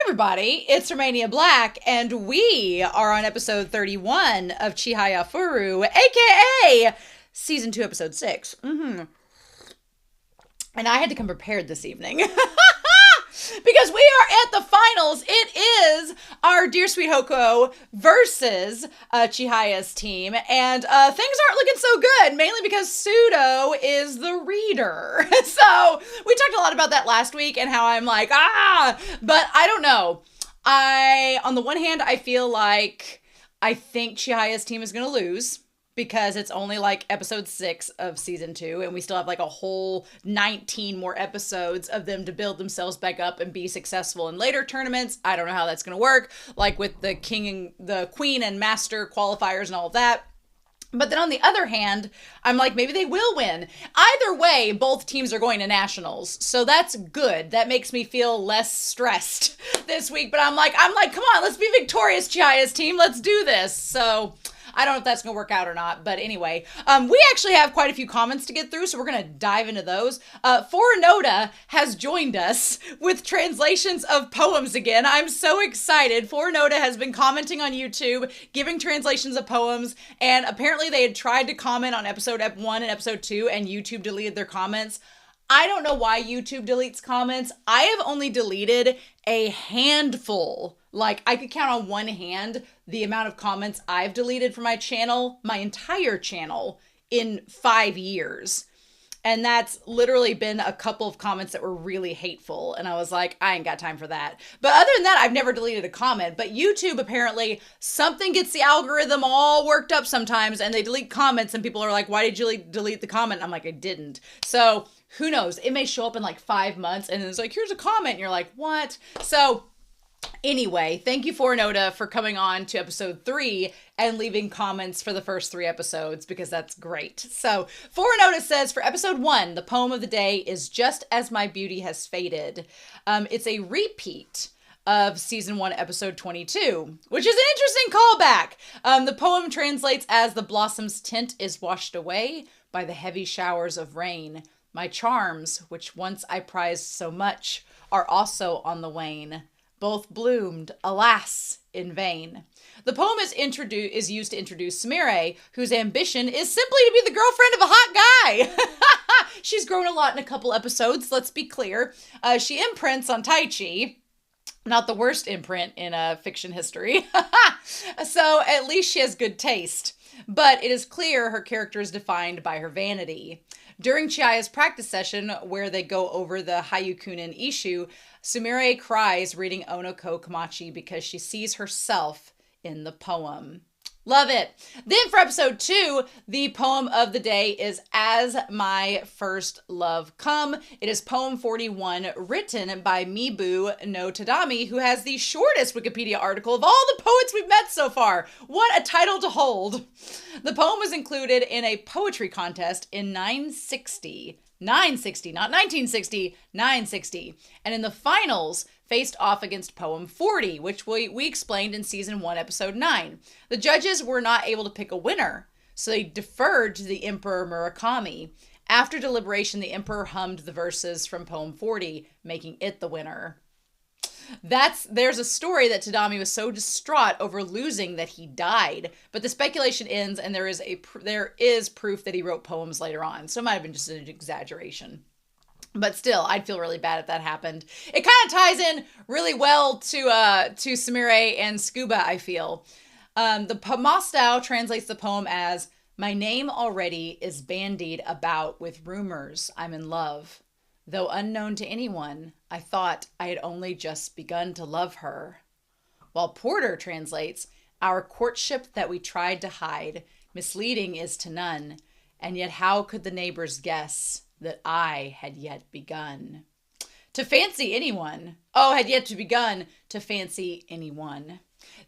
Everybody, it's Romania Black, and we are on episode 31 of Chihayafuru, aka season 2, episode 6. And I had to come prepared this evening. Because we are at the finals. It is our dear sweet Hokuo versus Chihaya's team. And things aren't looking so good, mainly because Pseudo is the reader. So we talked a lot about that last week and how I'm like, but I don't know. On the one hand, I feel like I think Chihaya's team is going to lose, because it's only like episode 6 of season 2, and we still have like a whole 19 more episodes of them to build themselves back up and be successful in later tournaments. I don't know how that's going to work, like with the queen and master qualifiers and all of that. But then on the other hand, I'm like, maybe they will win. Either way, both teams are going to nationals. So that's good. That makes me feel less stressed this week. But I'm like, come on, let's be victorious, Chihaya's team. Let's do this. So I don't know if that's going to work out or not, but anyway, we actually have quite a few comments to get through, so we're going to dive into those. Fornoda has joined us with translations of poems again. I'm so excited. Fornoda has been commenting on YouTube, giving translations of poems, and apparently they had tried to comment on episode 1 and episode 2, and YouTube deleted their comments. I don't know why YouTube deletes comments. I have only deleted a handful. Like, I could count on one hand the amount of comments I've deleted from my channel, my entire channel, in 5 years. And that's literally been a couple of comments that were really hateful. And I was like, I ain't got time for that. But other than that, I've never deleted a comment. But YouTube, apparently, something gets the algorithm all worked up sometimes, and they delete comments, and people are like, why did you delete the comment? I'm like, I didn't. So who knows? It may show up in like 5 months, and it's like, here's a comment. And you're like, what? So anyway, thank you, Fornoda, for coming on to episode 3 and leaving comments for the first 3 episodes, because that's great. So Fornoda says, for episode 1, the poem of the day is Just As My Beauty Has Faded. It's a repeat of season 1, episode 22, which is an interesting callback. The poem translates as, the blossom's tint is washed away by the heavy showers of rain. My charms, which once I prized so much, are also on the wane. Both bloomed, alas, in vain. The poem is used to introduce Sumire, whose ambition is simply to be the girlfriend of a hot guy. She's grown a lot in a couple episodes, let's be clear. She imprints on Taichi. Not the worst imprint in fiction history. So at least she has good taste. But it is clear her character is defined by her vanity. During Chihaya's practice session, where they go over the Hayukunin issue, Sumire cries reading Onoko Komachi because she sees herself in the poem. Love it. Then for episode 2, the poem of the day is As My First Love Come. It is poem 41, written by Mibu no Tadami, who has the shortest Wikipedia article of all the poets we've met so far. What a title to hold. The poem was included in a poetry contest in 960, not 1960, 960. And in the finals, faced off against poem 40, which we explained in season 1, episode 9. The judges were not able to pick a winner, so they deferred to the Emperor Murakami. After deliberation, the Emperor hummed the verses from poem 40, making it the winner. There's a story that Tadami was so distraught over losing that he died, but the speculation ends, and there is proof that he wrote poems later on, so it might have been just an exaggeration. But still, I'd feel really bad if that happened. It kind of ties in really well to Sumire and Scuba, I feel. The Mostau translates the poem as, my name already is bandied about with rumors I'm in love. Though unknown to anyone, I thought I had only just begun to love her. While Porter translates, our courtship that we tried to hide, misleading is to none, and yet how could the neighbors guess that I had yet begun to fancy anyone? Had yet to begun to fancy anyone.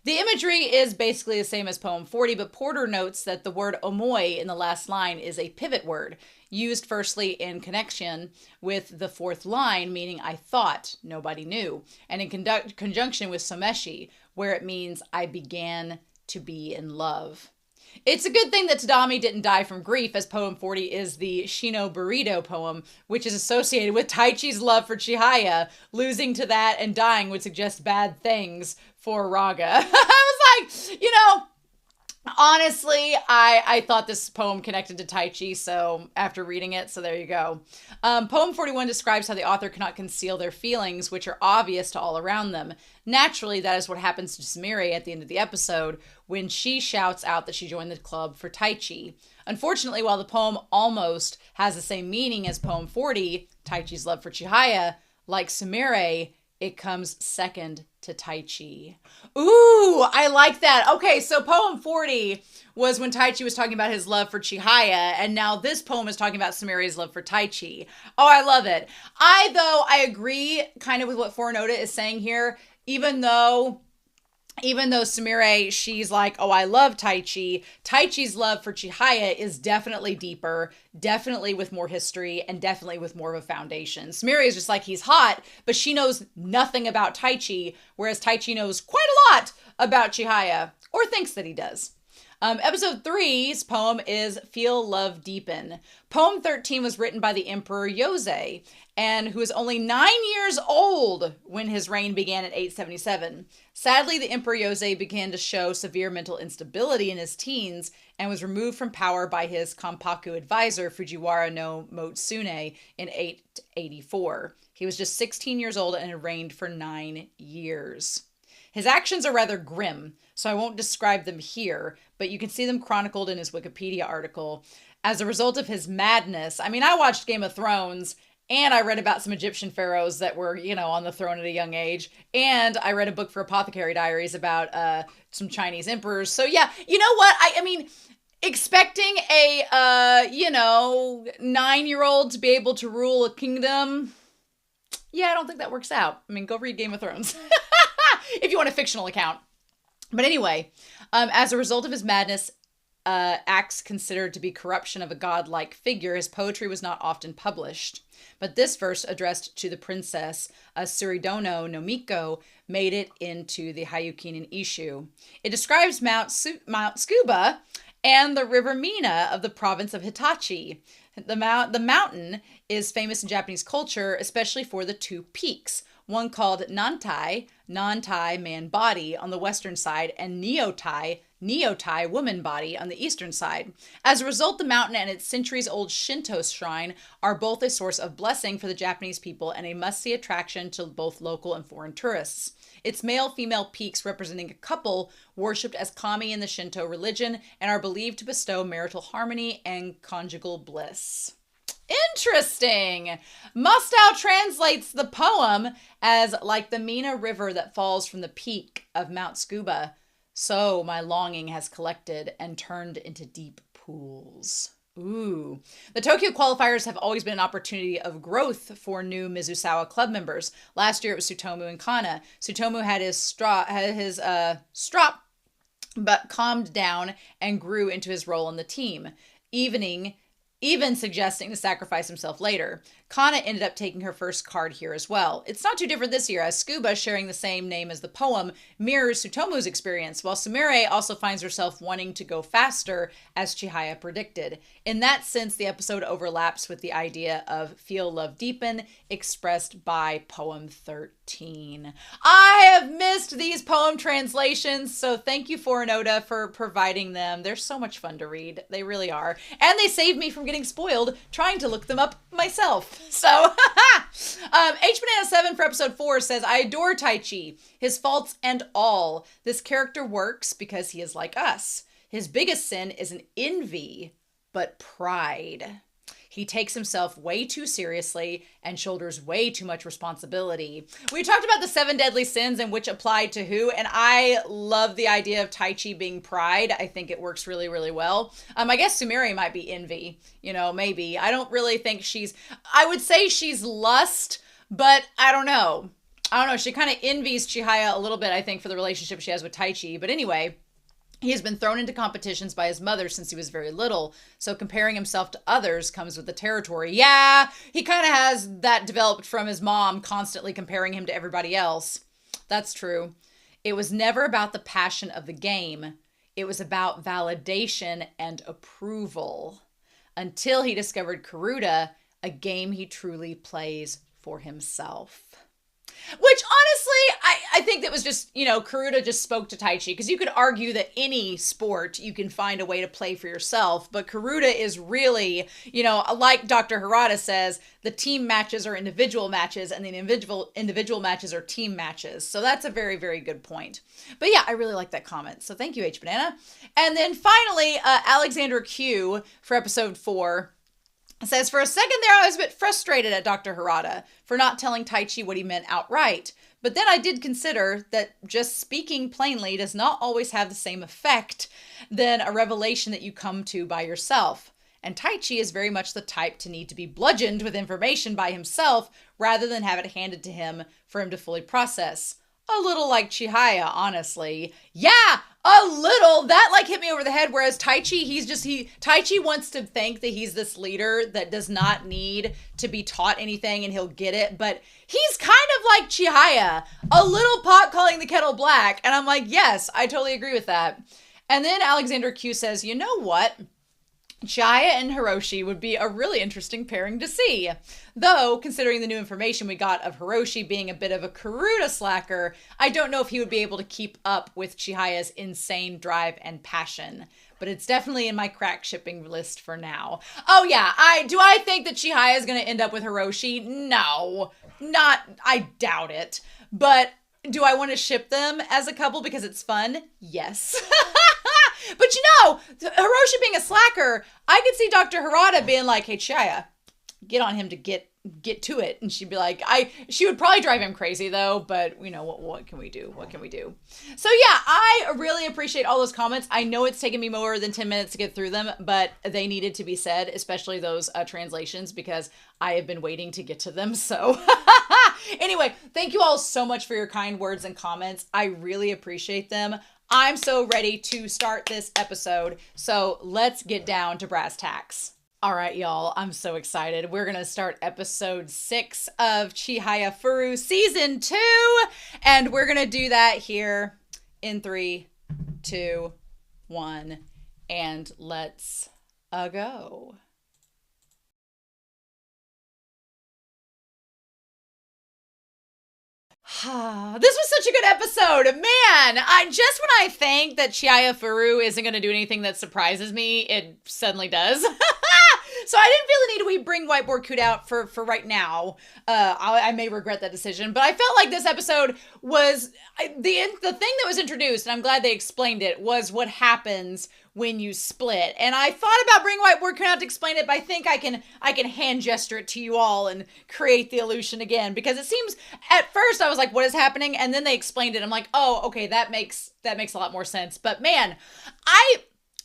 The imagery is basically the same as poem 40, but Porter notes that the word omoi in the last line is a pivot word, used firstly in connection with the 4th line, meaning I thought, nobody knew, and in conjunction with someshi, where it means I began to be in love. It's a good thing that Tadami didn't die from grief, as poem 40 is the Shino Burrito poem, which is associated with Taichi's love for Chihaya. Losing to that and dying would suggest bad things for Raga. I was like, honestly, I thought this poem connected to Taichi, so after reading it, so there you go. Poem 41 describes how the author cannot conceal their feelings, which are obvious to all around them. Naturally, that is what happens to Sumire at the end of the episode, when she shouts out that she joined the club for Taichi. Unfortunately, while the poem almost has the same meaning as poem 40, Taichi's love for Chihaya, like Sumire, it comes second to Taichi. Ooh, I like that. Okay, so poem 40 was when Taichi was talking about his love for Chihaya, and now this poem is talking about Sumire's love for Taichi. Oh, I love it. I agree kind of with what Foronoda is saying here, even though Sumire, she's like, oh, I love Taichi. Taichi's love for Chihaya is definitely deeper, definitely with more history, and definitely with more of a foundation. Sumire is just like, he's hot, but she knows nothing about Taichi, whereas Taichi knows quite a lot about Chihaya, or thinks that he does. Episode 3's poem is Feel Love Deepen. Poem 13 was written by the Emperor Yose, and who was only 9 years old when his reign began at 877. Sadly, the Emperor Yose began to show severe mental instability in his teens and was removed from power by his Kampaku advisor, Fujiwara no Motsune, in 884. He was just 16 years old and had reigned for 9 years. His actions are rather grim, so I won't describe them here, but you can see them chronicled in his Wikipedia article. As a result of his madness, I watched Game of Thrones, and I read about some Egyptian pharaohs that were, on the throne at a young age, and I read a book for Apothecary Diaries about some Chinese emperors. So yeah, you know what? Expecting a 9-year-old to be able to rule a kingdom, yeah, I don't think that works out. Go read Game of Thrones. If you want a fictional account. But anyway, as a result of his madness, acts considered to be corruption of a godlike figure, his poetry was not often published. But this verse, addressed to the princess Suridono no Miko, made it into the Hayukinen Isshu. It describes Mount Tsukuba and the river Mina of the province of Hitachi. The mountain is famous in Japanese culture, especially for the two peaks. One called Nantai, man body, on the western side, and Neotai, woman body, on the eastern side. As a result, the mountain and its centuries-old Shinto shrine are both a source of blessing for the Japanese people and a must-see attraction to both local and foreign tourists. Its male-female peaks, representing a couple, worshipped as kami in the Shinto religion and are believed to bestow marital harmony and conjugal bliss. Interesting. Mustow translates the poem as like the Mina River that falls from the peak of Mount Tsukuba. So my longing has collected and turned into deep pools. Ooh. The Tokyo qualifiers have always been an opportunity of growth for new Mizusawa club members. Last year it was Tsutomu and Kana. Tsutomu had his strop, but calmed down and grew into his role in the team, even suggesting to sacrifice himself later. Kana ended up taking her first card here as well. It's not too different this year, as Tsukuba, sharing the same name as the poem, mirrors Tsutomu's experience, while Sumire also finds herself wanting to go faster, as Chihaya predicted. In that sense, the episode overlaps with the idea of Feel Love Deepen, expressed by poem 13. I have missed these poem translations, so thank you, Foronoda, for providing them. They're so much fun to read. They really are. And they saved me from getting spoiled trying to look them up myself. So, H-Banana7 for episode 4 says, I adore Taichi, his faults and all. This character works because he is like us. His biggest sin isn't envy, but pride. He takes himself way too seriously and shoulders way too much responsibility. We talked about the 7 deadly sins and which applied to who, and I love the idea of Taichi being pride. I think it works really, really well. I guess Sumire might be envy, maybe. I don't really think I would say she's lust, but I don't know. She kind of envies Chihaya a little bit, I think, for the relationship she has with Taichi. But anyway, he has been thrown into competitions by his mother since he was very little, so comparing himself to others comes with the territory. Yeah, he kind of has that developed from his mom constantly comparing him to everybody else. That's true. It was never about the passion of the game. It was about validation and approval until he discovered Karuta, a game he truly plays for himself. Which honestly, I think that was just, Karuta just spoke to Taichi, because you could argue that any sport you can find a way to play for yourself, but Karuta is really, like Dr. Harada says, the team matches are individual matches and the individual matches are team matches. So that's a very, very good point. But yeah, I really like that comment. So thank you, H Banana. And then finally, Alexander Q for episode 4. It says, for a second there, I was a bit frustrated at Dr. Harada for not telling Taichi what he meant outright. But then I did consider that just speaking plainly does not always have the same effect than a revelation that you come to by yourself. And Taichi is very much the type to need to be bludgeoned with information by himself rather than have it handed to him for him to fully process. A little like Chihaya, honestly. Yeah, a little. That hit me over the head. Whereas Taichi, Taichi wants to think that he's this leader that does not need to be taught anything and he'll get it. But he's kind of like Chihaya, a little pot calling the kettle black. And I'm like, yes, I totally agree with that. And then Alexander Q says, you know what? Chihaya and Hiroshi would be a really interesting pairing to see. Though, considering the new information we got of Hiroshi being a bit of a Karuta slacker, I don't know if he would be able to keep up with Chihaya's insane drive and passion. But it's definitely in my crack shipping list for now. Oh yeah, I think that Chihaya is going to end up with Hiroshi? No, I doubt it. But do I want to ship them as a couple because it's fun? Yes. But Hiroshi being a slacker, I could see Dr. Harada being like, hey, Chihaya, get on him to get to it. And she'd be like, she would probably drive him crazy though, but what can we do? What can we do? So yeah, I really appreciate all those comments. I know it's taken me more than 10 minutes to get through them, but they needed to be said, especially those translations, because I have been waiting to get to them. So anyway, thank you all so much for your kind words and comments. I really appreciate them. I'm so ready to start this episode, so let's get down to brass tacks. All right, y'all, I'm so excited. We're going to start episode 6 of Chihayafuru season 2, and we're going to do that here in 3, 2, 1, and let's go. This was such a good episode. Man, just when I think that Chihayafuru isn't going to do anything that surprises me, it suddenly does. So I didn't feel the need to bring Whiteboard Coot out for right now. I may regret that decision, but I felt like this episode was the thing that was introduced, and I'm glad they explained it, was what happens when you split. And I thought about bringing Whiteboard Coot out to explain it, but I think I can hand gesture it to you all and create the illusion again, because it seems at first I was like, what is happening? And then they explained it. I'm like, oh, okay, that makes a lot more sense. But man,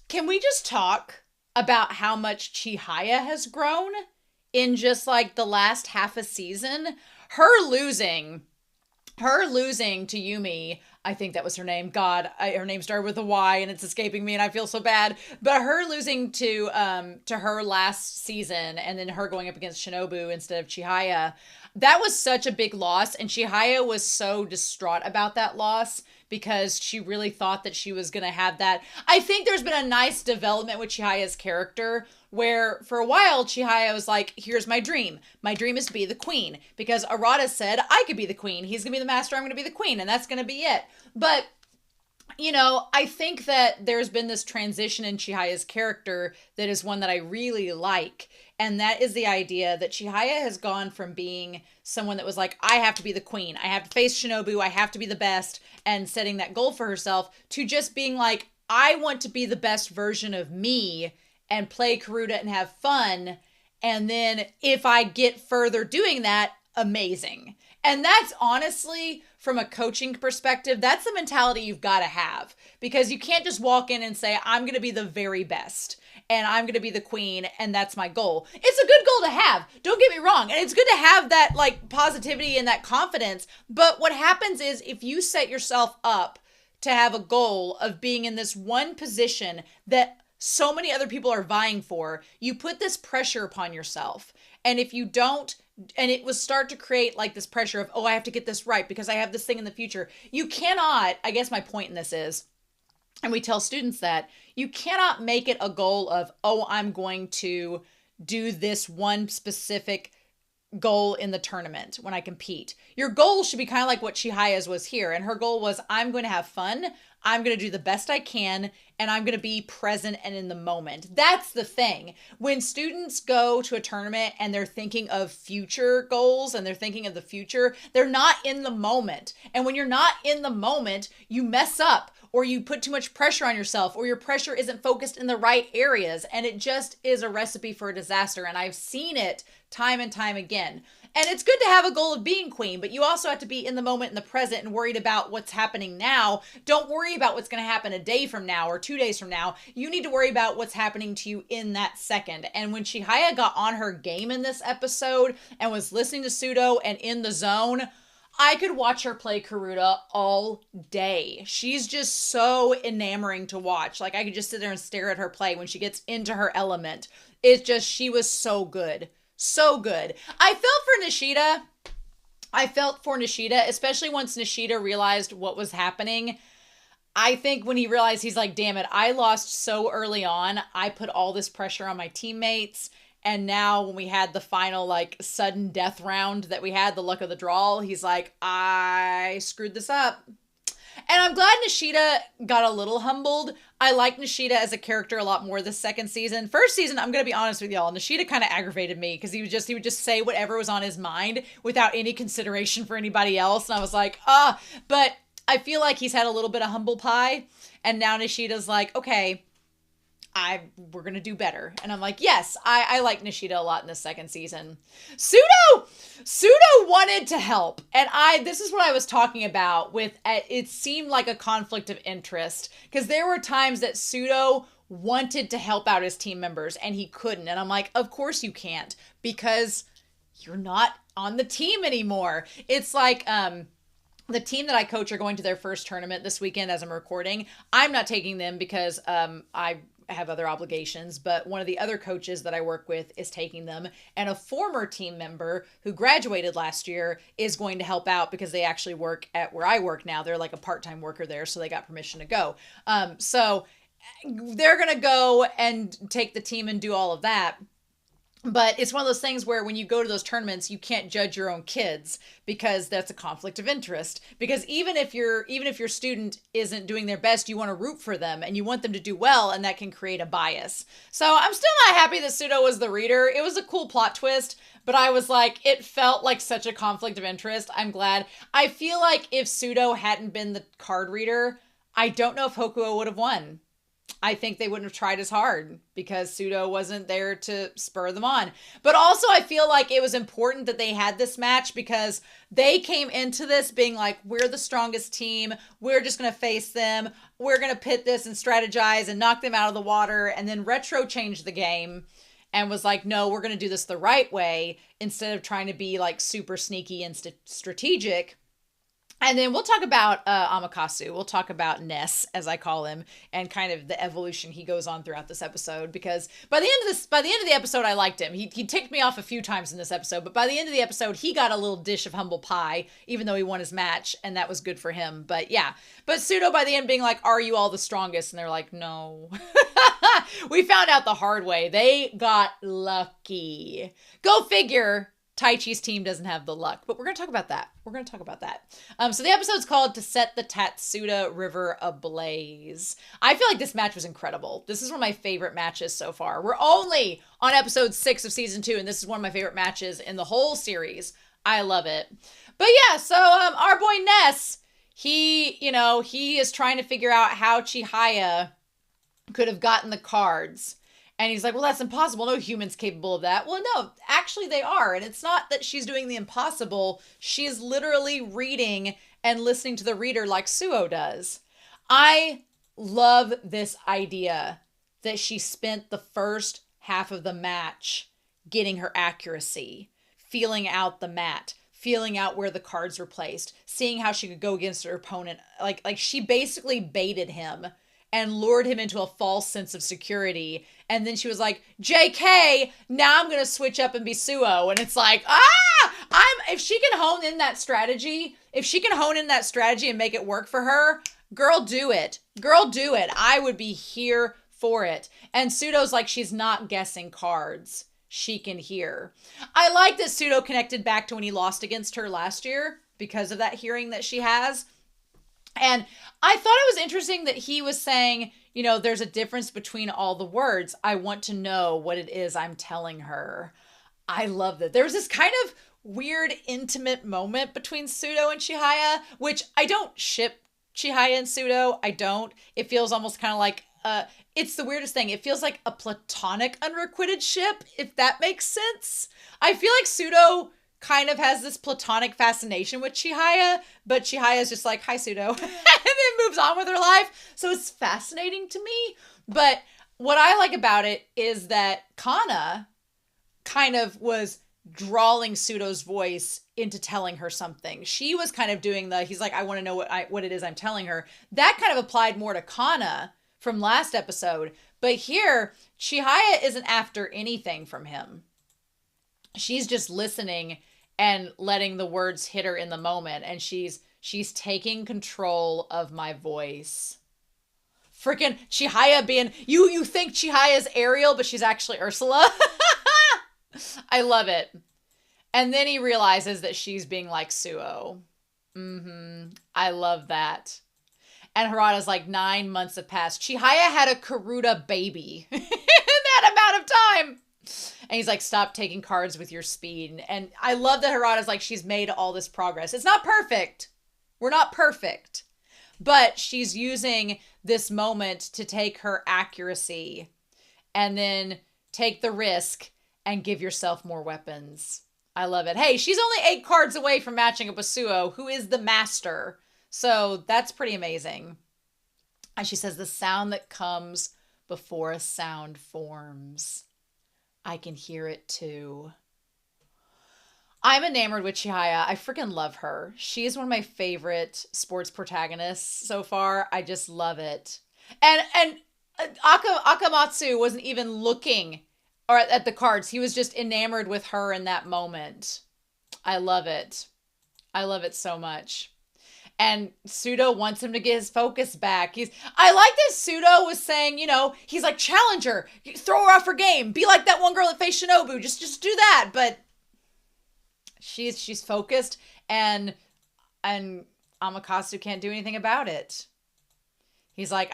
can we just talk about how much Chihaya has grown in just like the last half a season? Her losing to Yumi, I think that was her name. God, her name started with a Y and it's escaping me and I feel so bad. But her losing to her last season and then her going up against Shinobu instead of Chihaya, that was such a big loss. And Chihaya was so distraught about that loss because she really thought that she was going to have that. I think there's been a nice development with Chihaya's character where for a while Chihaya was like, here's my dream. My dream is to be the queen, because Arata said I could be the queen. He's going to be the master. I'm going to be the queen. And that's going to be it. But I think that there's been this transition in Chihaya's character that is one that I really like. And that is the idea that Chihaya has gone from being someone that was like, I have to be the queen. I have to face Shinobu. I have to be the best, and setting that goal for herself, to just being like, I want to be the best version of me and play Karuta and have fun. And then if I get further doing that, amazing. And that's honestly, from a coaching perspective, that's the mentality you've got to have, because you can't just walk in and say, I'm going to be the very best and I'm going to be the queen and that's my goal. It's a good goal to have. Don't get me wrong. And it's good to have that like positivity and that confidence. But what happens is if you set yourself up to have a goal of being in this one position that so many other people are vying for, you put this pressure upon yourself. And if you don't, and it will start to create like this pressure of, oh, I have to get this right because I have this thing in the future. You cannot, I guess my point in this is, and we tell students that you cannot make it a goal of, oh, I'm going to do this one specific goal in the tournament when I compete. Your goal should be kind of like what Chihaya's was here. And her goal was, I'm going to have fun. I'm going to do the best I can. And I'm going to be present and in the moment. That's the thing. When students go to a tournament and they're thinking of future goals and they're thinking of the future, they're not in the moment. And when you're not in the moment, you mess up, or you put too much pressure on yourself, or your pressure isn't focused in the right areas. And it just is a recipe for a disaster. And I've seen it time and time again. And it's good to have a goal of being queen, but you also have to be in the moment, in the present, and worried about what's happening now. Don't worry about what's going to happen a day from now or 2 days from now. You need to worry about what's happening to you in that second. And when Chihaya got on her game in this episode and was listening to Pseudo and in the zone, I could watch her play Karuta all day. She's just so enamoring to watch. Like, I could just sit there and stare at her play when she gets into her element. It's just, she was so good. So good. I felt for Nishida, especially once Nishida realized what was happening. I think when he realized, he's like, damn it, I lost so early on. I put all this pressure on my teammates. And now when we had the final, like, sudden death round that we had, the luck of the draw, he's like, I screwed this up. And I'm glad Nishida got a little humbled. I like Nishida as a character a lot more this second season. First season, I'm going to be honest with y'all, Nishida kind of aggravated me because he would just say whatever was on his mind without any consideration for anybody else. And I was like, but I feel like he's had a little bit of humble pie. And now Nishida's like, okay, we're going to do better. And I'm like, yes, I like Nishida a lot in the second season. Pseudo wanted to help. And this is what I was talking about with, it seemed like a conflict of interest, because there were times that Pseudo wanted to help out his team members and he couldn't. And I'm like, of course you can't, because you're not on the team anymore. It's like, the team that I coach are going to their first tournament this weekend as I'm recording. I'm not taking them because I have other obligations, but one of the other coaches that I work with is taking them, and a former team member who graduated last year is going to help out because they actually work at where I work now. They're like a part-time worker there, so they got permission to go. So they're going to go and take the team and do all of that. But it's one of those things where when you go to those tournaments, you can't judge your own kids because that's a conflict of interest. Because even if your student isn't doing their best, you want to root for them and you want them to do well, and that can create a bias. So I'm still not happy that Pseudo was the reader. It was a cool plot twist, but I was like, it felt like such a conflict of interest. I'm glad. I feel like if Pseudo hadn't been the card reader, I don't know if Hokuo would have won. I think they wouldn't have tried as hard because Pseudo wasn't there to spur them on. But also I feel like it was important that they had this match because they came into this being like, we're the strongest team. We're just going to face them. We're going to pit this and strategize and knock them out of the water. And then Retro changed the game and was like, no, we're going to do this the right way instead of trying to be like super sneaky and strategic. And then we'll talk about Amakasu. We'll talk about Ness, as I call him, and kind of the evolution he goes on throughout this episode. Because by the end of the episode, I liked him. He ticked me off a few times in this episode, but by the end of the episode, he got a little dish of humble pie, even though he won his match, and that was good for him. But yeah, but Pseudo by the end being like, "Are you all the strongest?" And they're like, "No." We found out the hard way. They got lucky. Go figure. Taichi's team doesn't have the luck, but we're going to talk about that. So the episode's called To Set the Tatsuta River Ablaze. I feel like this match was incredible. This is one of my favorite matches so far. We're only on episode 6 of season 2, and this is one of my favorite matches in the whole series. I love it. But yeah, so our boy Ness, he is trying to figure out how Chihaya could have gotten the cards. And he's like, well, that's impossible. No human's capable of that. Well, no, actually they are. And it's not that she's doing the impossible. She is literally reading and listening to the reader like Suo does. I love this idea that she spent the first half of the match getting her accuracy, feeling out the mat, feeling out where the cards were placed, seeing how she could go against her opponent. Like she basically baited him and lured him into a false sense of security. And then she was like, JK, now I'm going to switch up and be Suo. And it's like, if she can hone in that strategy and make it work for her, Girl, do it. Girl, do it. I would be here for it. And Pseudo's like, she's not guessing cards. She can hear. I like that Pseudo connected back to when he lost against her last year because of that hearing that she has. And I thought it was interesting that he was saying, you know, there's a difference between all the words. I want to know what it is I'm telling her. I love that. There was this kind of weird, intimate moment between Pseudo and Chihaya, which I don't ship Chihaya and Pseudo. I don't. It feels almost kind of like, it's the weirdest thing. It feels like a platonic unrequited ship, if that makes sense. I feel like Pseudo kind of has this platonic fascination with Chihaya, but Chihaya is just like, hi, Pseudo, and then moves on with her life. So it's fascinating to me. But what I like about it is that Kana kind of was drawing Pseudo's voice into telling her something. She was kind of doing he's like, I want to know what it is I'm telling her. That kind of applied more to Kana from last episode. But here, Chihaya isn't after anything from him. She's just listening and letting the words hit her in the moment. And she's taking control of my voice. Freaking Chihaya being, you think Chihaya's Ariel, but she's actually Ursula. I love it. And then he realizes that she's being like Suo. I love that. And Harada's like, 9 months have passed. Chihaya had a Karuta baby in that amount of time. And he's like, stop taking cards with your speed. And I love that Harada's like, she's made all this progress. It's not perfect. We're not perfect. But she's using this moment to take her accuracy and then take the risk and give yourself more weapons. I love it. Hey, she's only 8 cards away from matching up with Suo, who is the master. So that's pretty amazing. And she says, the sound that comes before a sound forms. I can hear it too. I'm enamored with Chihaya. I freaking love her. She is one of my favorite sports protagonists so far. I just love it. And Akamatsu wasn't even looking at the cards. He was just enamored with her in that moment. I love it. I love it so much. And Pseudo wants him to get his focus back. I like that Pseudo was saying, you know, he's like, challenge her, throw her off her game, be like that one girl that faced Shinobu, just do that. But she's focused, and Amaterasu can't do anything about it. He's like,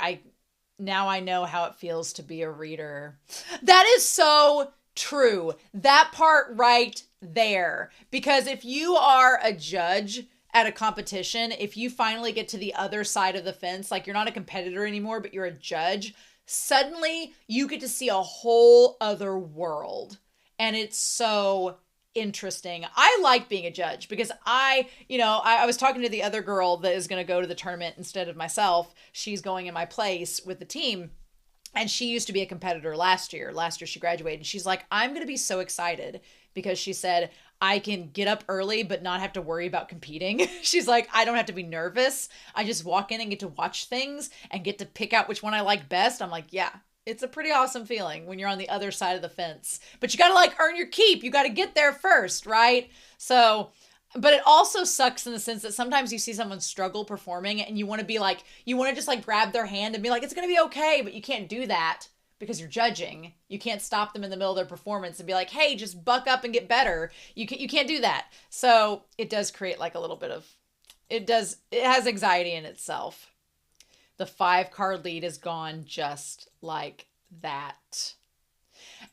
now I know how it feels to be a reader. That is so true. That part right there. Because if you are a judge at a competition, if you finally get to the other side of the fence, like you're not a competitor anymore, but you're a judge, suddenly you get to see a whole other world. And it's so interesting. I like being a judge because I was talking to the other girl that is going to go to the tournament instead of myself. She's going in my place with the team. And she used to be a competitor last year. Last year she graduated. And she's like, I'm going to be so excited because she said, I can get up early but not have to worry about competing. She's like, I don't have to be nervous. I just walk in and get to watch things and get to pick out which one I like best. I'm like, yeah, it's a pretty awesome feeling when you're on the other side of the fence. But you got to like earn your keep. You got to get there first, right? So, but it also sucks in the sense that sometimes you see someone struggle performing and you want to be like, you want to just like grab their hand and be like, it's going to be okay. But you can't do that because you're judging. You can't stop them in the middle of their performance and be like, hey, just buck up and get better. You can't do that. So it does create like a little bit of, it has anxiety in itself. The 5-card lead is gone just like that.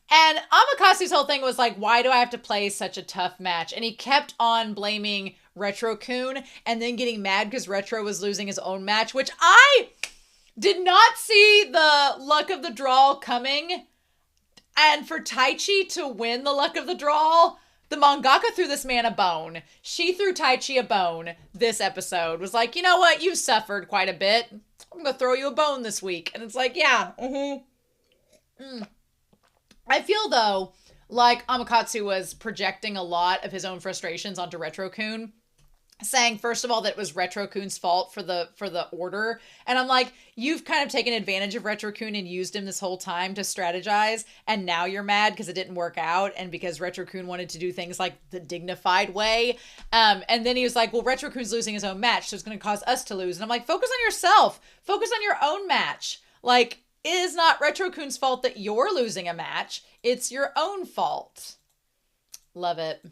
And Amakasu's whole thing was like, why do I have to play such a tough match? And he kept on blaming Retro-kun and then getting mad because Retro was losing his own match, which I did not see the luck of the draw coming. And for Taichi to win the luck of the draw, the mangaka threw this man a bone. She threw Taichi a bone this episode. Was like, you know what? You've suffered quite a bit. I'm going to throw you a bone this week. And it's like, yeah. I feel, though, like Amakatsu was projecting a lot of his own frustrations onto Retro-kun. saying first of all that it was Retro-kun's fault for the order, and I'm like, you've kind of taken advantage of Retro-kun and used him this whole time to strategize, and now you're mad because it didn't work out and because Retro-kun wanted to do things like the dignified way. And then he was like, well, Retro-kun's losing his own match, so it's going to cause us to lose. And I'm like, focus on yourself, focus on your own match. Like, it is not Retro-kun's fault that you're losing a match, it's your own fault. Love it.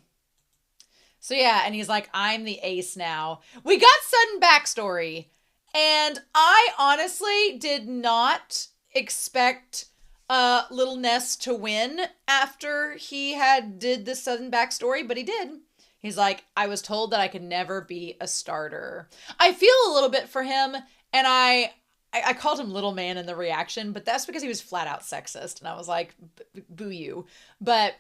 So yeah, and he's like, I'm the ace now. We got sudden backstory, and I honestly did not expect Little Ness to win after he did this sudden backstory, but he did. He's like, I was told that I could never be a starter. I feel a little bit for him, and I called him little man in the reaction, but that's because he was flat out sexist, and I was like, boo you. But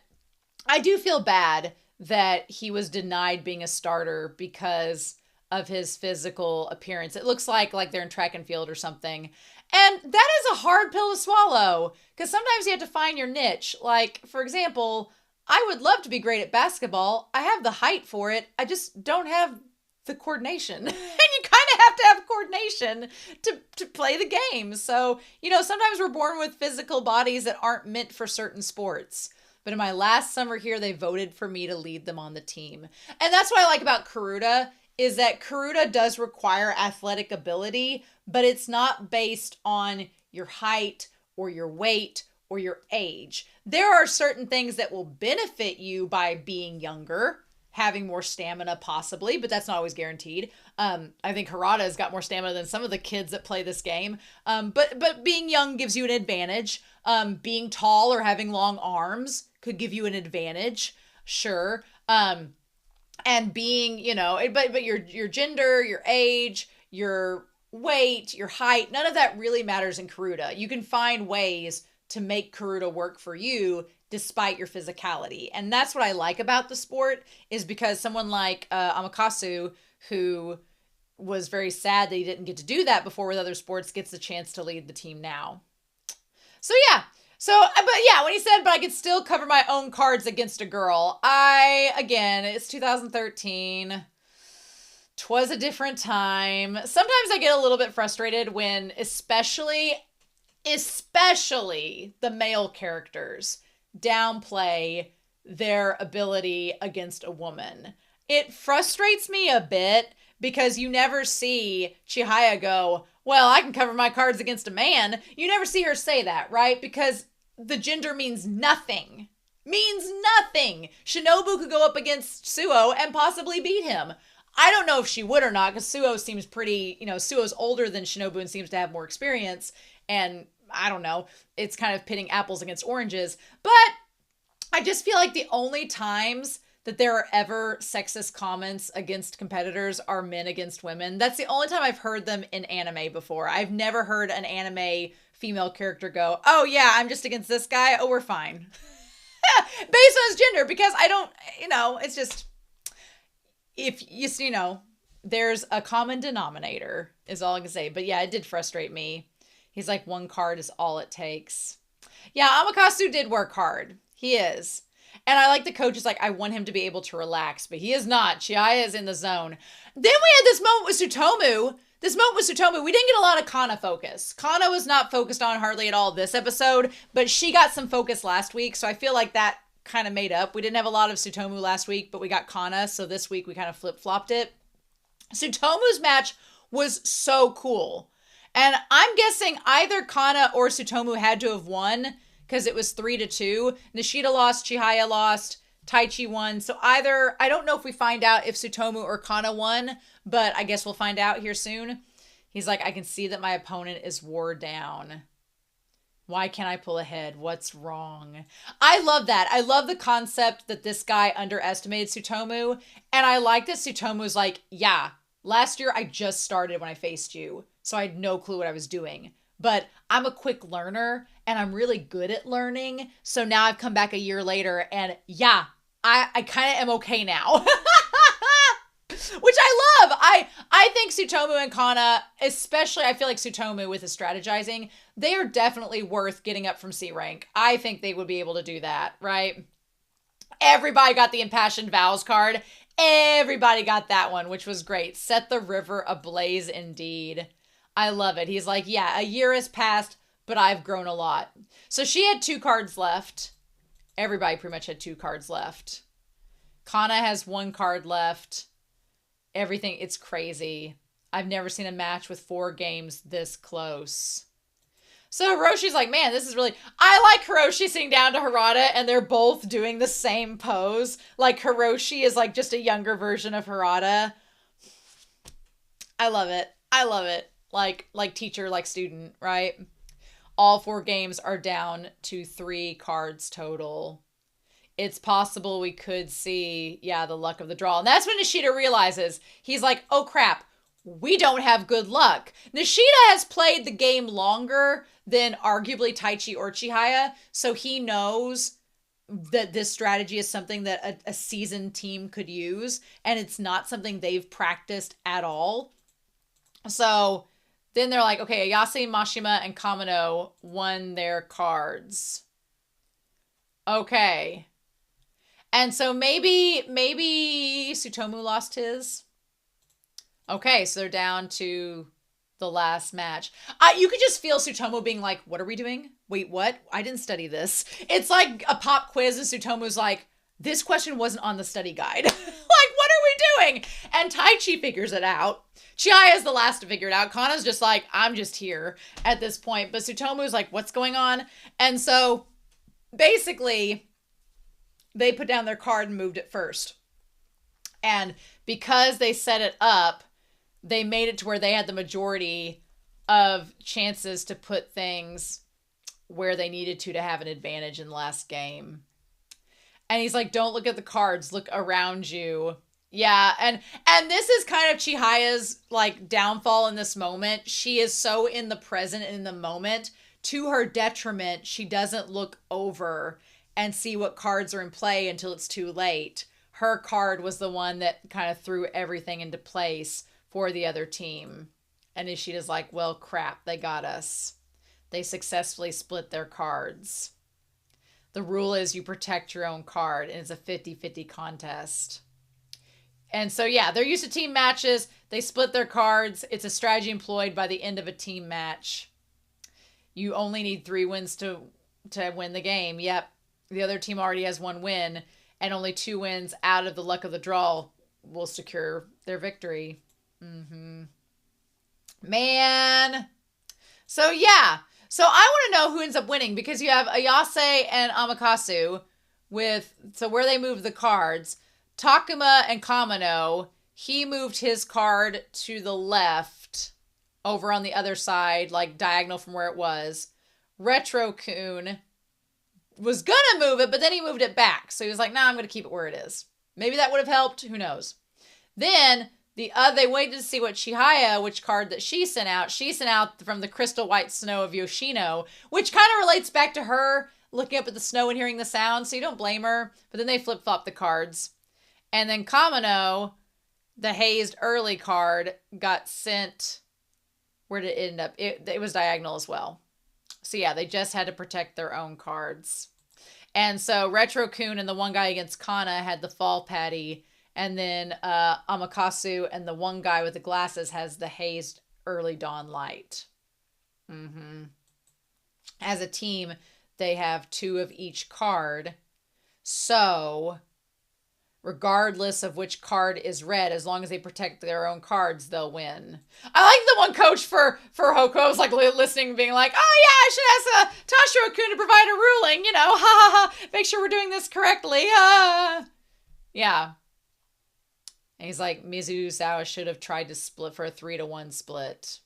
I do feel bad that he was denied being a starter because of his physical appearance. It looks like they're in track and field or something. And that is a hard pill to swallow, because sometimes you have to find your niche. Like, for example, I would love to be great at basketball. I have the height for it. I just don't have the coordination. And you kind of have to have coordination to play the game. So, sometimes we're born with physical bodies that aren't meant for certain sports. But in my last summer here, they voted for me to lead them on the team. And that's what I like about Karuta, is that Karuta does require athletic ability, but it's not based on your height or your weight or your age. There are certain things that will benefit you by being younger, having more stamina possibly, but that's not always guaranteed. I think Harada's got more stamina than some of the kids that play this game. But being young gives you an advantage. Being tall or having long arms could give you an advantage, sure. And being, but your gender, your age, your weight, your height, none of that really matters in Karuta. You can find ways to make Karuta work for you despite your physicality. And that's what I like about the sport, is because someone like Amakasu, who was very sad that he didn't get to do that before with other sports, gets the chance to lead the team now. So yeah. But yeah, when he said, but I could still cover my own cards against a girl, it's 2013. 'Twas a different time. Sometimes I get a little bit frustrated when, especially the male characters downplay their ability against a woman. It frustrates me a bit because you never see Chihaya go, well, I can cover my cards against a man. You never see her say that, right? Because the gender means nothing. Shinobu could go up against Suo and possibly beat him. I don't know if she would or not, because Suo seems pretty, Suo's older than Shinobu and seems to have more experience. And I don't know, it's kind of pitting apples against oranges. But I just feel like the only times that there are ever sexist comments against competitors are men against women. That's the only time I've heard them in anime before. I've never heard an anime female character go, oh yeah, I'm just against this guy. Oh, we're fine. Based on his gender, because I don't, it's just, there's a common denominator is all I can say. But yeah, it did frustrate me. He's like, one card is all it takes. Yeah, Amakasu did work hard. He is. And I like the coach is like, I want him to be able to relax, but he is not. Chihaya is in the zone. Then we had this moment with Tsutomu. We didn't get a lot of Kana focus. Kana was not focused on hardly at all this episode, but she got some focus last week, so I feel like that kind of made up. We didn't have a lot of Tsutomu last week, but we got Kana, so this week we kind of flip-flopped it. Tsutomu's match was so cool. And I'm guessing either Kana or Tsutomu had to have won, because it was 3-2. Nishida lost, Chihaya lost, Taichi won. So either, I don't know if we find out if Tsutomu or Kana won, but I guess we'll find out here soon. He's like, I can see that my opponent is wore down. Why can't I pull ahead? What's wrong? I love that. I love the concept that this guy underestimated Tsutomu. And I like that Tsutomu's like, yeah, last year I just started when I faced you, so I had no clue what I was doing. But I'm a quick learner and I'm really good at learning. So now I've come back a year later and yeah, I kind of am okay now. Which I love. I think Tsutomu and Kana, especially I feel like Tsutomu with his strategizing, they are definitely worth getting up from C rank. I think they would be able to do that, right? Everybody got the Impassioned Vows card. Everybody got that one, which was great. Set the river ablaze indeed. I love it. He's like, yeah, a year has passed, but I've grown a lot. So she had 2 cards left. Everybody pretty much had 2 cards left. Kana has 1 card left. Everything, it's crazy. I've never seen a match with 4 games this close. So Hiroshi's like, man, this is really... I like Hiroshi sitting down to Harada and they're both doing the same pose. Like Hiroshi is like just a younger version of Harada. I love it. I love it. Like teacher, like student, right? All 4 games are down to 3 cards total. It's possible we could see, the luck of the draw. And that's when Nishida realizes, he's like, oh crap, we don't have good luck. Nishida has played the game longer than arguably Taichi or Chihaya, so he knows that this strategy is something that a seasoned team could use, and it's not something they've practiced at all. So then they're like, okay, Ayase, Mashima, and Kamino won their cards. Okay. And so maybe Tsutomu lost his. Okay, so they're down to the last match. You could just feel Tsutomu being like, what are we doing? Wait, what? I didn't study this. It's like a pop quiz and Tsutomu's like, this question wasn't on the study guide. Like, what are we doing? And Taichi figures it out. Chihaya is the last to figure it out. Kana's just like, I'm just here at this point. But Tsutomu's like, what's going on? And so basically they put down their card and moved it first. And because they set it up, they made it to where they had the majority of chances to put things where they needed to have an advantage in the last game. And he's like, don't look at the cards, look around you. Yeah, and this is kind of Chihaya's like downfall in this moment. She is so in the present and in the moment. To her detriment, she doesn't look over and see what cards are in play until it's too late. Her card was the one that kind of threw everything into place for the other team. And Ishida's like, well, crap, they got us. They successfully split their cards. The rule is you protect your own card, and it's a 50-50 contest. And so, yeah, they're used to team matches. They split their cards. It's a strategy employed by the end of a team match. You only need 3 wins to win the game. Yep, the other team already has 1 win, and only 2 wins out of the luck of the draw will secure their victory. Man. So, yeah. So, I want to know who ends up winning, because you have Ayase and Amakasu so where they move the cards. Takuma and Kamino, he moved his card to the left over on the other side, like diagonal from where it was. Retro-kun was gonna move it, but then he moved it back. So he was like, nah, I'm gonna keep it where it is. Maybe that would have helped. Who knows? Then they waited to see what Chihaya, which card that she sent out. She sent out from the crystal white snow of Yoshino, which kind of relates back to her looking up at the snow and hearing the sound. So you don't blame her. But then they flip-flop the cards. And then Kamino, the hazed early card, got sent. Where did it end up? It was diagonal as well. So yeah, they just had to protect their own cards. And so Retro-kun and the one guy against Kana had the fall patty. And then Amakasu and the one guy with the glasses has the hazed early dawn light. As a team, they have 2 of each card. So regardless of which card is red, as long as they protect their own cards, they'll win. I like the one coach for Hokuo was like listening, being like, oh yeah, I should ask Tashiro-kun to provide a ruling, ha ha ha, make sure we're doing this correctly. Yeah. And he's like, Mizusawa should have tried to split for a 3-1 split.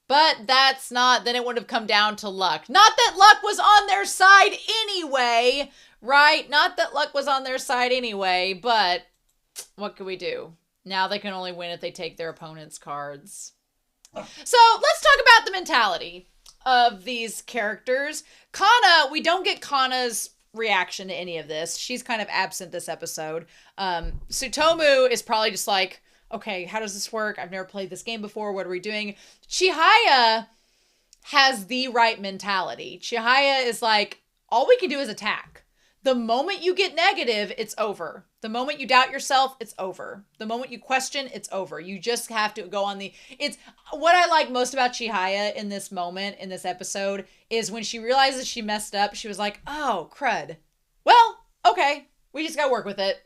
But that's not, then it would have come down to luck. Not that luck was on their side anyway, right? Not that luck was on their side anyway, but what can we do? Now they can only win if they take their opponent's cards. So let's talk about the mentality of these characters. Kana, we don't get Kana's reaction to any of this. She's kind of absent this episode. Tsutomu is probably just like, okay, how does this work? I've never played this game before. What are we doing? Chihaya has the right mentality. Chihaya is like, all we can do is attack. The moment you get negative, it's over. The moment you doubt yourself, it's over. The moment you question, it's over. You just have to go on it's what I like most about Chihaya in this moment, in this episode, is when she realizes she messed up, she was like, oh, crud. Well, okay, we just gotta work with it.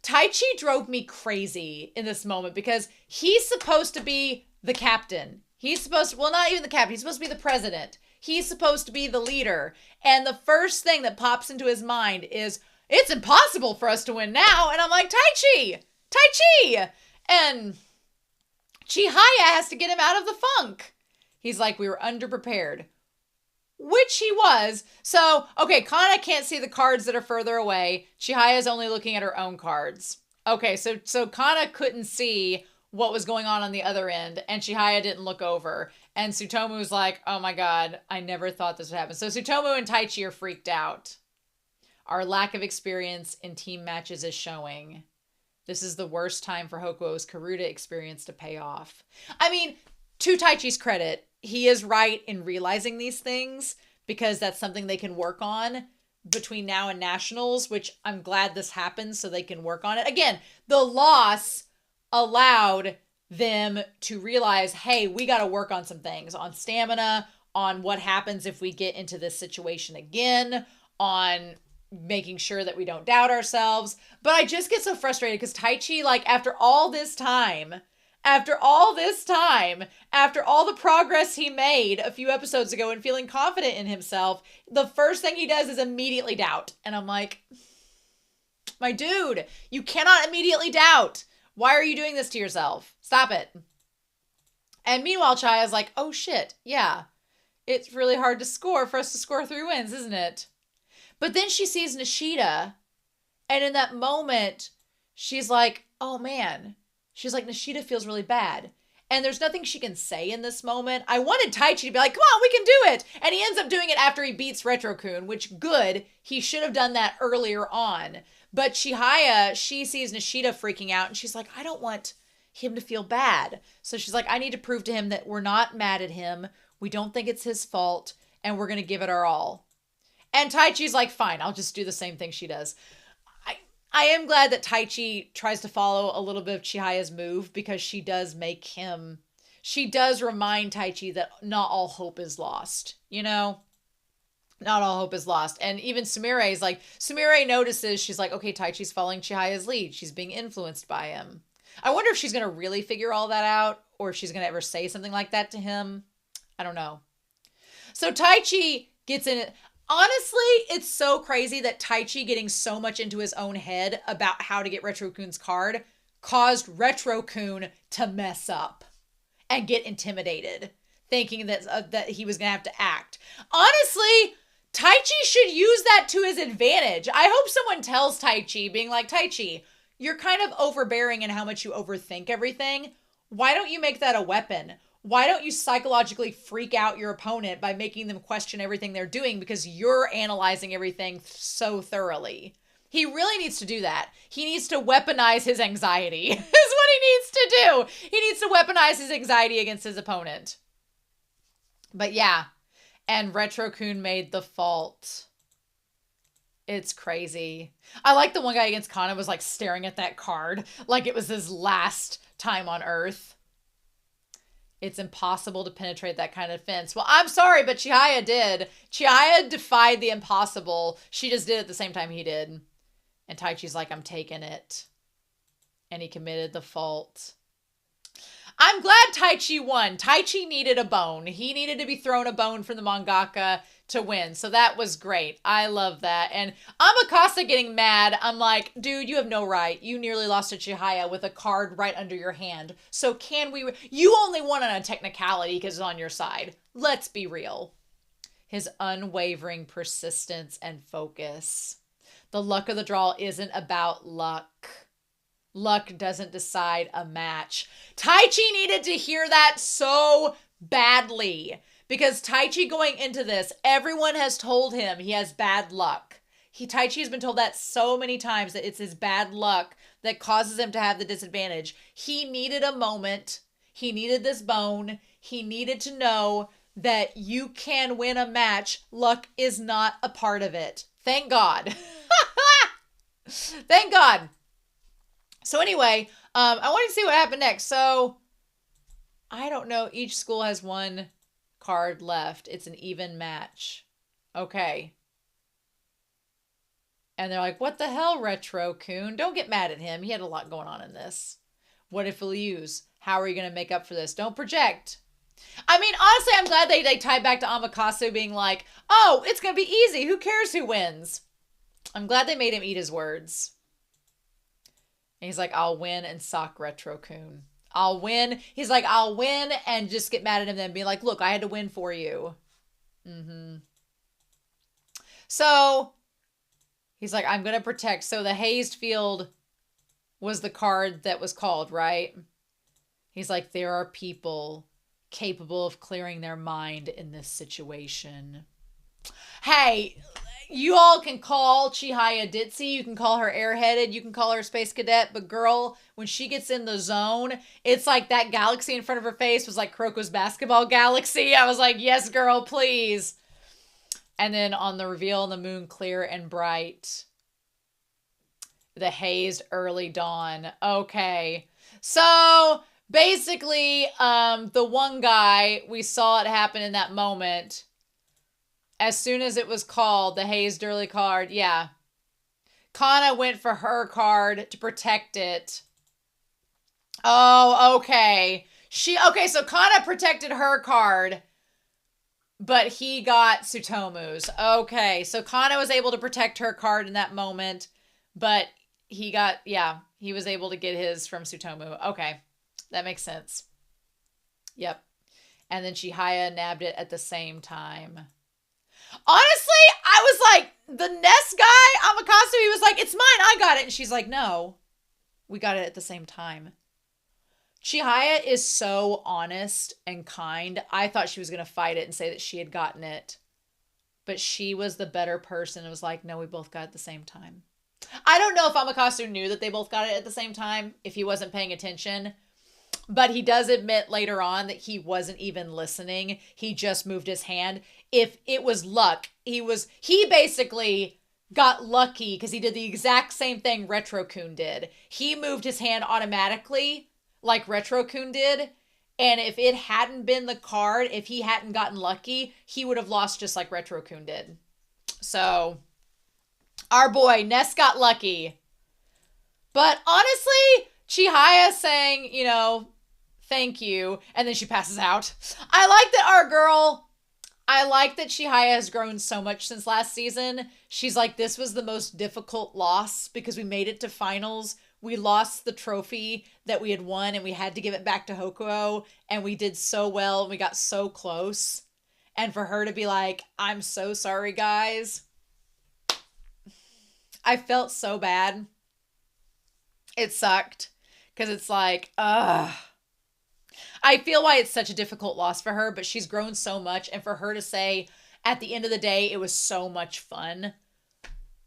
Taichi drove me crazy in this moment because he's supposed to be the captain. He's supposed to, well, not even the captain, he's supposed to be the president. He's supposed to be the leader. And the first thing that pops into his mind is, it's impossible for us to win now. And I'm like, Tai-Chi! And Chihaya has to get him out of the funk. He's like, we were underprepared. Which he was. So, okay, Kana can't see the cards that are further away. Chihaya's only looking at her own cards. Okay, so Kana couldn't see what was going on the other end, and Chihaya didn't look over. And Tsutomu was like, oh my god, I never thought this would happen. So Tsutomu and Taichi are freaked out. Our lack of experience in team matches is showing. This is the worst time for Hokuo's Karuta experience to pay off. I mean, to Taichi's credit, he is right in realizing these things because that's something they can work on between now and nationals, which I'm glad this happened so they can work on it. Again, the loss allowed them to realize, hey, we got to work on some things, on stamina, on what happens if we get into this situation again, on making sure that we don't doubt ourselves. But I just get so frustrated because Taichi, like, after all the progress he made a few episodes ago and feeling confident in himself, the first thing he does is immediately doubt. And I'm like, my dude, you cannot immediately doubt. Why are you doing this to yourself? Stop it. And meanwhile, Chaya's like, oh shit, yeah. It's really hard to score for us to score 3 wins, isn't it? But then she sees Nishida, and in that moment, she's like, oh man. She's like, Nishida feels really bad. And there's nothing she can say in this moment. I wanted Taichi to be like, come on, we can do it. And he ends up doing it after he beats Retro-kun, which good. He should have done that earlier on. But Chihaya, she sees Nishida freaking out and she's like, I don't want him to feel bad. So she's like, I need to prove to him that we're not mad at him. We don't think it's his fault and we're going to give it our all. And Taichi's like, fine, I'll just do the same thing she does. I am glad that Taichi tries to follow a little bit of Chihaya's move because she does remind Taichi that not all hope is lost, you know? Not all hope is lost. And even Sumire notices, she's like, okay, Taichi's following Chihaya's lead. She's being influenced by him. I wonder if she's going to really figure all that out or if she's going to ever say something like that to him. I don't know. So Taichi gets in it. Honestly, it's so crazy that Taichi getting so much into his own head about how to get Retro-kun's card caused Retro-kun to mess up and get intimidated, thinking that he was going to have to act. Honestly, Taichi should use that to his advantage. I hope someone tells Taichi, being like, Taichi, you're kind of overbearing in how much you overthink everything. Why don't you make that a weapon? Why don't you psychologically freak out your opponent by making them question everything they're doing because you're analyzing everything so thoroughly? He really needs to do that. He needs to weaponize his anxiety is what he needs to do. He needs to weaponize his anxiety against his opponent. But yeah, and Retro-kun made the fault. It's crazy. I like the one guy against Kana was like staring at that card like it was his last time on Earth. It's impossible to penetrate that kind of fence. Well, I'm sorry, but Chihaya did. Chihaya defied the impossible. She just did it at the same time he did. And Taichi's like, I'm taking it. And he committed the fault. I'm glad Taichi won. Taichi needed a bone. He needed to be thrown a bone from the mangaka to win. So that was great. I love that. And Amakasa getting mad. I'm like, dude, you have no right. You nearly lost to Chihaya with a card right under your hand. So can we... You only won on a technicality because it's on your side. Let's be real. His unwavering persistence and focus. The luck of the draw isn't about luck. Luck doesn't decide a match. Taichi needed to hear that so badly. Because Taichi going into this, everyone has told him he has bad luck. Taichi has been told that so many times that it's his bad luck that causes him to have the disadvantage. He needed a moment. He needed this bone. He needed to know that you can win a match. Luck is not a part of it. Thank God. Thank God. So anyway, I wanted to see what happened next. So I don't know. Each school has one card left. It's an even match. Okay. And they're like, what the hell, Retro Coon? Don't get mad at him. He had a lot going on in this. What if he'll use? How are you going to make up for this? Don't project. I mean, honestly, I'm glad they tied back to Amakasu being like, oh, it's going to be easy. Who cares who wins? I'm glad they made him eat his words. And he's like, I'll win and sock Retro Coon. I'll win. He's like, I'll win and just get mad at him then be like, look, I had to win for you. So he's like, I'm going to protect. So the hazed field was the card that was called, right? He's like, there are people capable of clearing their mind in this situation. Hey, you all can call Chihaya ditzy, you can call her airheaded, you can call her space cadet, but girl, when she gets in the zone, it's like that galaxy in front of her face was like Kuroko's basketball galaxy. I was like, yes, girl, please. And then on the reveal, the moon clear and bright. The hazed early dawn. Okay. So basically, the one guy, we saw it happen in that moment. As soon as it was called, the hazed early card, yeah. Kana went for her card to protect it. Oh, okay. Okay, so Kana protected her card, but he got Tsutomu's. Okay, so Kana was able to protect her card in that moment, but he got, yeah, he was able to get his from Tsutomu. Okay, that makes sense. Yep. And then Chihaya nabbed it at the same time. Honestly, I was like, the Ness guy, Amakasu, he was like, it's mine, I got it. And she's like, no, we got it at the same time. Chihaya is so honest and kind. I thought she was going to fight it and say that she had gotten it. But she was the better person and was like, no, we both got it at the same time. I don't know if Amakasu knew that they both got it at the same time, if he wasn't paying attention. But he does admit later on that he wasn't even listening. He just moved his hand. If it was luck, he basically got lucky because he did the exact same thing Retro Coon did. He moved his hand automatically like Retro Coon did. And if it hadn't been the card, if he hadn't gotten lucky, he would have lost just like Retro Coon did. So our boy Ness got lucky. But honestly, Chihaya saying, you know, thank you, and then she passes out. I like that Chihaya has grown so much since last season. She's like, this was the most difficult loss because we made it to finals. We lost the trophy that we had won and we had to give it back to Hokuo, and we did so well and we got so close. And for her to be like, I'm so sorry, guys. I felt so bad. It sucked. Because it's like, ugh. I feel why it's such a difficult loss for her, but she's grown so much. And for her to say, at the end of the day, it was so much fun.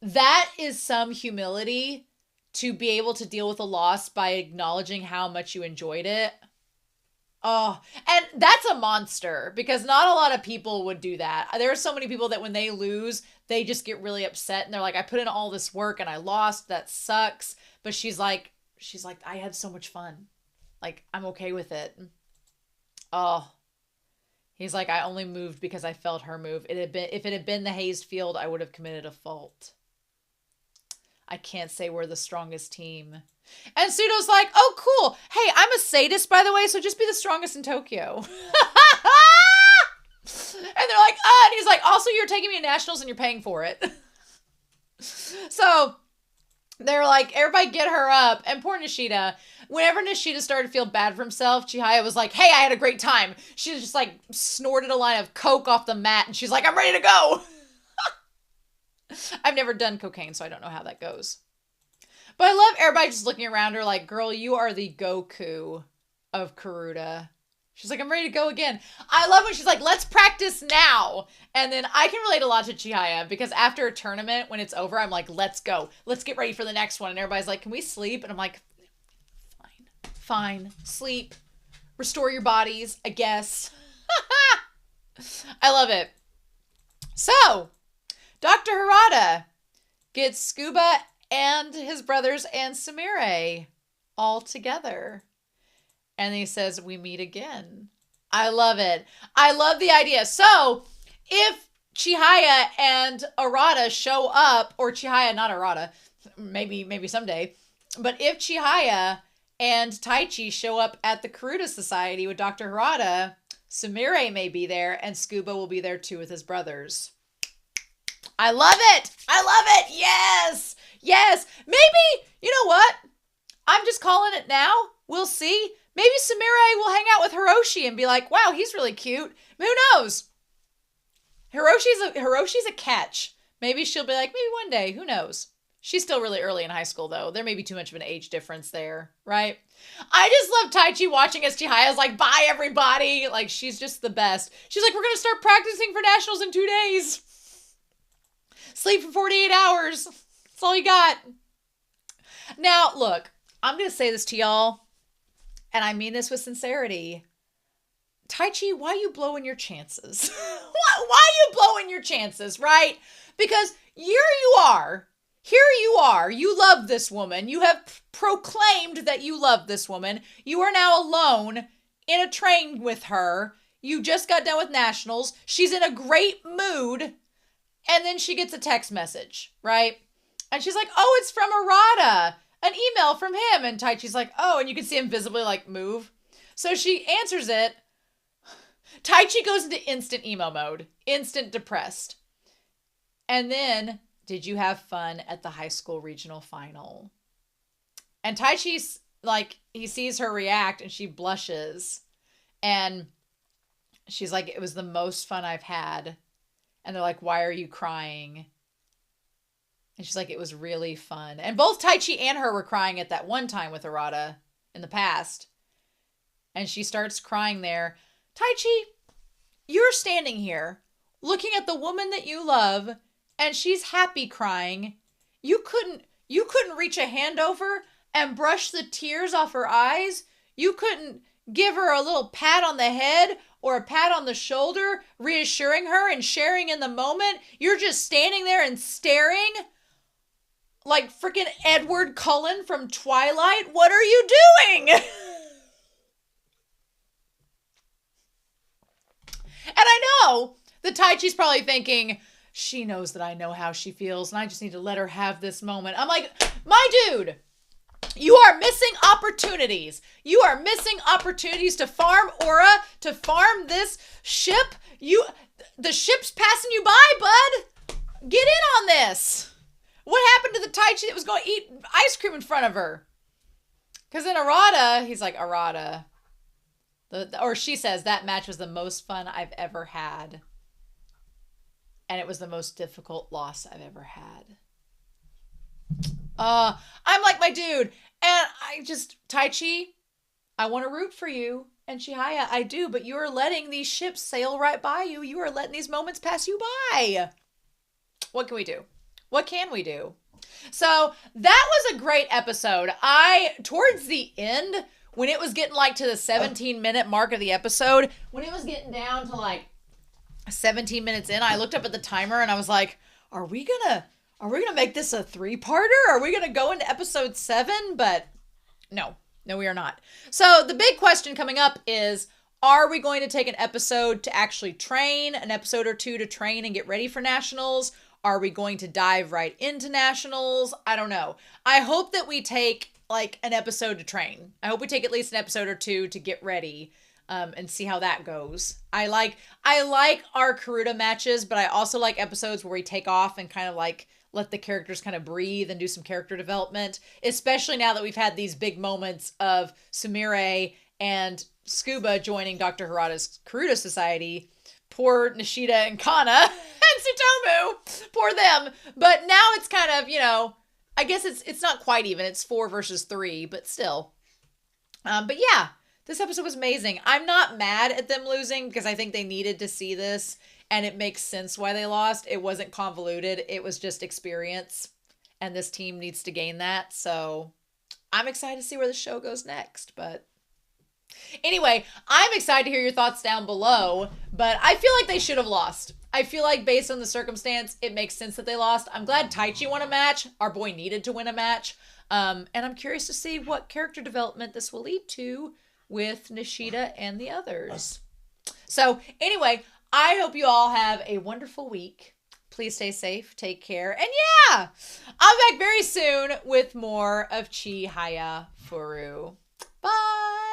That is some humility to be able to deal with a loss by acknowledging how much you enjoyed it. Oh, and that's a monster because not a lot of people would do that. There are so many people that when they lose, they just get really upset and they're like, I put in all this work and I lost. That sucks. But she's like, I had so much fun. Like, I'm okay with it. Oh, he's like, I only moved because I felt her move. If it had been the hazed field, I would have committed a fault. I can't say we're the strongest team. And Sudo's like, oh, cool. Hey, I'm a sadist, by the way, so just be the strongest in Tokyo. And they're like, and he's like, also, you're taking me to nationals and you're paying for it. So they're like, everybody get her up. And poor Nishida, whenever Nishida started to feel bad for himself, Chihaya was like, hey, I had a great time. She just like snorted a line of coke off the mat and she's like, I'm ready to go. I've never done cocaine, so I don't know how that goes. But I love everybody just looking around her like, girl, you are the Goku of Karuta. She's like, I'm ready to go again. I love when she's like, let's practice now. And then I can relate a lot to Chihaya because after a tournament, when it's over, I'm like, let's go. Let's get ready for the next one. And everybody's like, can we sleep? And I'm like, fine. Sleep. Restore your bodies, I guess. I love it. So, Dr. Harada gets Scuba and his brothers and Sumire all together. And he says, we meet again. I love it. I love the idea. So if Chihaya and Arata show up, or Chihaya, not Arata, maybe someday, but if Chihaya and Taichi show up at the Karuta Society with Dr. Harada, Sumire may be there, and Scuba will be there too with his brothers. I love it! I love it! Yes! Yes! Maybe, you know what? I'm just calling it now. We'll see. Maybe Sumire will hang out with Hiroshi and be like, wow, he's really cute. Who knows? Hiroshi's a catch. Maybe she'll be like, maybe one day. Who knows? She's still really early in high school, though. There may be too much of an age difference there, right? I just love Taichi watching as Chihaya's like, bye, everybody. Like, she's just the best. She's like, we're going to start practicing for nationals in 2 days. Sleep for 48 hours. That's all you got. Now, look, I'm going to say this to y'all, and I mean this with sincerity. Taichi, why are you blowing your chances? Why are you blowing your chances, right? Because here you are. You love this woman. You have proclaimed that you love this woman. You are now alone in a train with her. You just got done with nationals. She's in a great mood. And then she gets a text message, right? And she's like, oh, it's from Arata. An email from him. And Taichi's like, oh, and you can see him visibly like move. So she answers it. Taichi goes into instant emo mode. Instant depressed. And then, did you have fun at the high school regional final? And Taichi's like, he sees her react and she blushes. And she's like, it was the most fun I've had. And they're like, why are you crying? And she's like, it was really fun. And both Taichi and her were crying at that one time with Arata in the past. And she starts crying there. Taichi, you're standing here looking at the woman that you love, and she's happy crying. You couldn't reach a hand over and brush the tears off her eyes. You couldn't give her a little pat on the head or a pat on the shoulder, reassuring her and sharing in the moment. You're just standing there and staring like freaking Edward Cullen from Twilight. What are you doing? And I know that Taichi's probably thinking, she knows that I know how she feels and I just need to let her have this moment. I'm like, my dude, you are missing opportunities. You are missing opportunities to farm Aura, to farm this ship. The ship's passing you by, bud. Get in on this. What happened to the Taichi that was going to eat ice cream in front of her? Because in Arata, he's like, Arata. Or she says, that match was the most fun I've ever had. And it was the most difficult loss I've ever had. I'm like, my dude. And Taichi, I want to root for you. And Chihaya, I do. But you are letting these ships sail right by you. You are letting these moments pass you by. What can we do? What can we do? So that was a great episode. Towards the end, when it was getting like to the 17-minute mark of the episode, when it was getting down to like 17 minutes in, I looked up at the timer and I was like, are we gonna make this a 3-parter? Are we gonna go into episode 7? But no, we are not. So the big question coming up is, are we going to take an episode to actually train, an episode or 2 to train and get ready for nationals? Are we going to dive right into nationals? I don't know. I hope that we take like an episode to train. I hope we take at least an episode or 2 to get ready and see how that goes. I like our Karuta matches, but I also like episodes where we take off and kind of like let the characters kind of breathe and do some character development, especially now that we've had these big moments of Sumire and Scuba joining Dr. Harada's Karuta Society. Poor Nishida and Kana and Tsutomu. Poor them. But now it's kind of, I guess it's not quite even. It's 4 versus 3, but still. But yeah, this episode was amazing. I'm not mad at them losing because I think they needed to see this and it makes sense why they lost. It wasn't convoluted. It was just experience and this team needs to gain that. So I'm excited to see where the show goes next, but Anyway, I'm excited to hear your thoughts down below, but I feel like they should have lost. I feel like based on the circumstance, it makes sense that they lost. I'm glad Taichi won a match. Our boy needed to win a match. And I'm curious to see what character development this will lead to with Nishida and the others. So anyway, I hope you all have a wonderful week. Please stay safe, take care, and yeah, I'm back very soon with more of Chihayafuru. Bye!